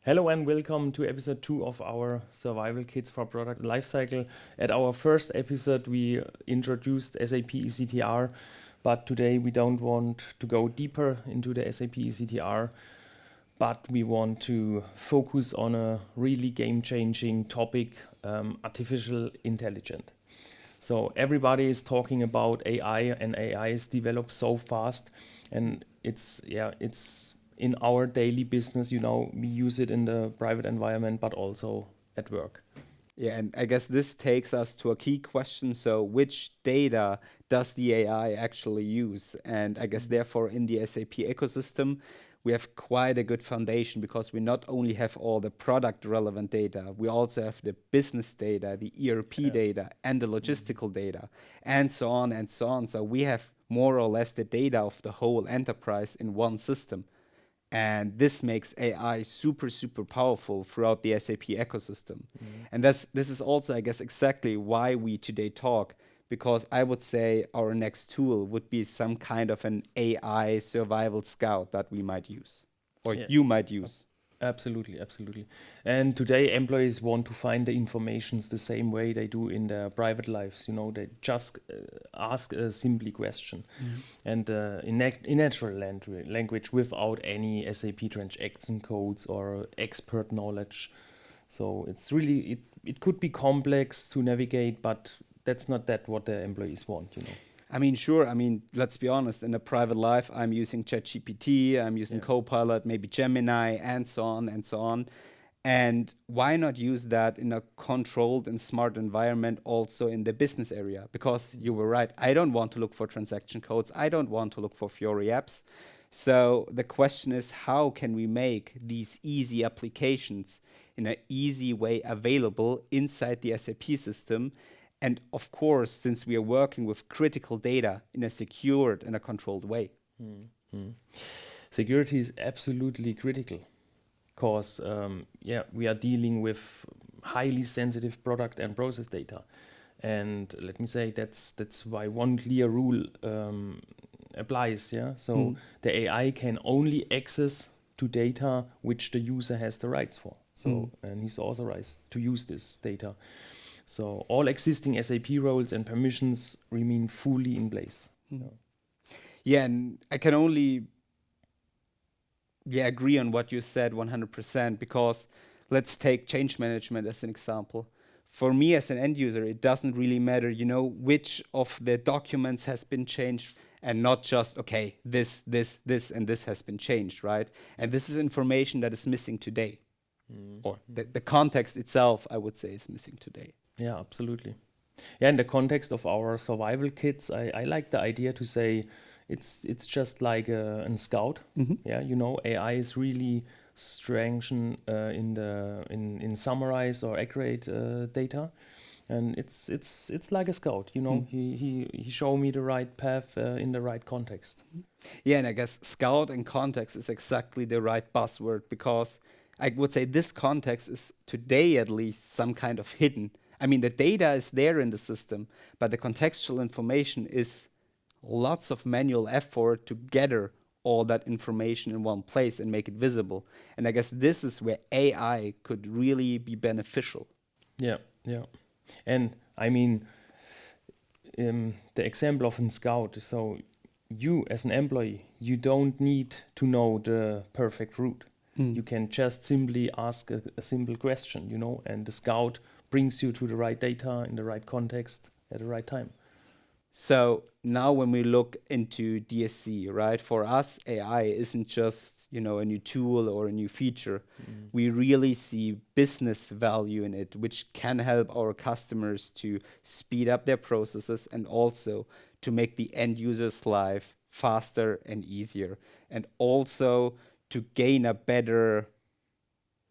Hello and welcome to episode 2 of our Survival Kits for Product Lifecycle. At our first episode, we introduced SAP ECTR, but today we don't want to go deeper into the SAP ECTR, but we want to focus on a really game-changing topic, artificial intelligence. So everybody is talking about AI, and AI is developed so fast, and it's in our daily business, we use it in the private environment, but also at work. Yeah, and I guess this takes us to a key question. So, which data does the AI actually use? And I guess, therefore, in the SAP ecosystem, we have quite a good foundation because we not only have all the product relevant data, we also have the business data, the ERP data, and the logistical data, and so on and so on. So, we have more or less the data of the whole enterprise in one system. And this makes AI super, super powerful throughout the SAP ecosystem. And this is also, I guess, exactly why we today talk, because I would say our next tool would be some kind of an AI survival scout that we might use, or you might use. Absolutely. And today employees want to find the informations the same way they do in their private lives. They just ask a simple question, and in natural language without any SAP transaction codes or expert knowledge. So it's really it could be complex to navigate, but that's not what the employees want. I mean, sure. I mean, let's be honest. In a private life, I'm using ChatGPT, I'm using Copilot, maybe Gemini, and so on and so on. And why not use that in a controlled and smart environment also in the business area? Because you were right. I don't want to look for transaction codes. I don't want to look for Fiori apps. So the question is, how can we make these easy applications in an easy way available inside the SAP system? And of course, since we are working with critical data in a secured and a controlled way. Security is absolutely critical because, we are dealing with highly sensitive product and process data. And let me say, that's why one clear rule applies. So the AI can only access to data which the user has the rights for. So and he's authorized to use this data. So all existing SAP roles and permissions remain fully in place. Yeah, and I can only agree on what you said 100%, because let's take change management as an example. For me as an end user, it doesn't really matter, which of the documents has been changed, and not just, okay, this, and this has been changed, right? And this is information that is missing today. Or the context itself, I would say, is missing today. Yeah, absolutely. Yeah, in the context of our survival kits, I like the idea to say it's just like a scout. Yeah, AI is really strengthened in summarize or accurate data, and it's like a scout. He show me the right path in the right context. Yeah, and I guess scout and context is exactly the right buzzword, because I would say this context is today at least some kind of hidden. I mean, the data is there in the system, but the contextual information is lots of manual effort to gather all that information in one place and make it visible. And I guess this is where AI could really be beneficial. Yeah. And I mean, the example of a scout. So you as an employee, you don't need to know the perfect route. You can just simply ask a simple question, and the scout brings you to the right data in the right context at the right time. So now when we look into DSC, right, for us, AI isn't just, a new tool or a new feature. We really see business value in it, which can help our customers to speed up their processes and also to make the end user's life faster and easier, and also to gain a better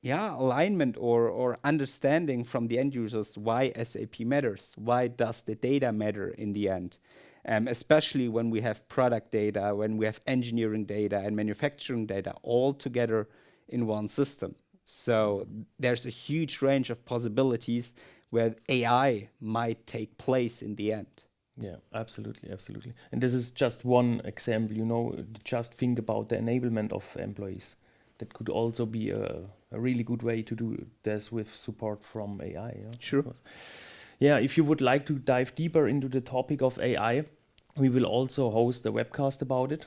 alignment or understanding from the end users why SAP matters. Why does the data matter in the end? Especially when we have product data, when we have engineering data and manufacturing data all together in one system. So there's a huge range of possibilities where AI might take place in the end. Yeah, absolutely. And this is just one example, just think about the enablement of employees. That could also be a a really good way to do this with support from AI. Yeah, Sure. of course. Yeah, if you would like to dive deeper into the topic of AI, we will also host a webcast about it.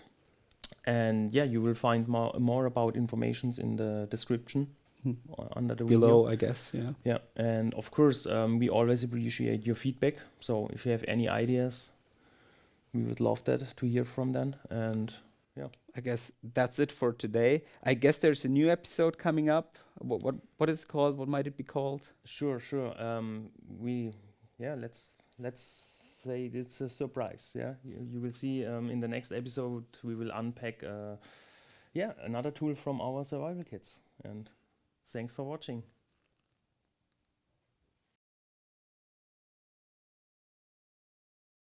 And yeah, you will find more about informations in the description under the Below, video. I guess. Yeah. Yeah, and of course, we always appreciate your feedback. So if you have any ideas, we would love that to hear from them. And yeah, I guess that's it for today. I guess there's a new episode coming up. What is it called? What might it be called? sure. Let's say it's a surprise. Yeah, you will see in the next episode we will unpack another tool from our survival kits. And thanks for watching.